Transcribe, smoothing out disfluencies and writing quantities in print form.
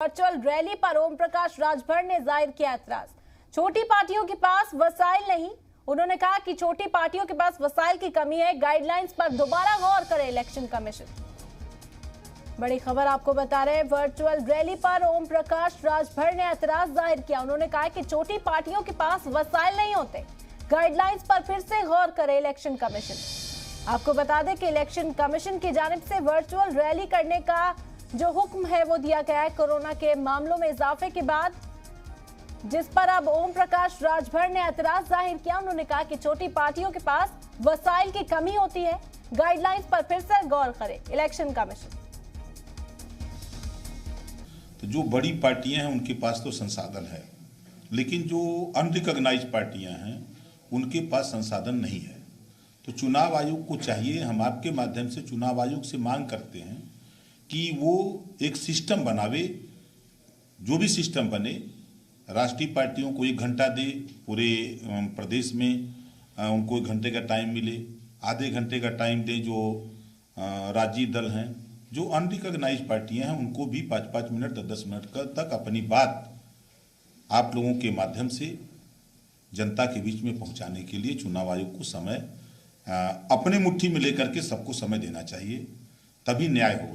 Virtual rally पर ओम प्रकाश राजभर ने जाहिर किया ऐतराज। छोटी पार्टियों के पास वसाइल नहीं। उन्होंने कहा कि छोटी पार्टियों के पास वसाइल की कमी है। गाइडलाइंस पर दोबारा गौर करे इलेक्शन कमीशन। बड़ी खबर आपको बता रहे हैं। वर्चुअल रैली पर ओम प्रकाश राजभर ने ऐतराज जाहिर किया। उन्होंने कहा कि छोटी पार्टियों के पास वसाइल नहीं होते। गाइडलाइंस पर फिर से गौर करे इलेक्शन कमीशन। आपको बता दें कि इलेक्शन कमीशन की जानिब से वर्चुअल रैली करने का जो हुक्म है वो दिया गया है कोरोना के मामलों में इजाफे के बाद, जिस पर अब ओम प्रकाश राजभर ने ऐतराज जाहिर किया। उन्होंने कहा कि छोटी पार्टियों के पास वसाइल की कमी होती है। गाइडलाइंस पर फिर से गौर करे इलेक्शन कमीशन। तो जो बड़ी पार्टियां हैं उनके पास तो संसाधन है, लेकिन जो अनरिकॉग्नाइज्ड पार्टियां हैं उनके पास संसाधन नहीं है। तो चुनाव आयोग को चाहिए, हम आपके माध्यम से चुनाव आयोग से मांग करते हैं कि वो एक सिस्टम बनावे। जो भी सिस्टम बने, राष्ट्रीय पार्टियों को 1 घंटा दे, पूरे प्रदेश में उनको 1 घंटे का टाइम मिले, आधे घंटे का टाइम दे जो राज्य दल हैं। जो अनरिकॉग्नाइज्ड पार्टियां हैं उनको भी 5-5 मिनट 10-10 मिनट तक अपनी बात आप लोगों के माध्यम से जनता के बीच में पहुंचाने के लिए चुनाव आयोग को समय अपने मुट्ठी में लेकर के सबको समय देना चाहिए, तभी न्याय होगा।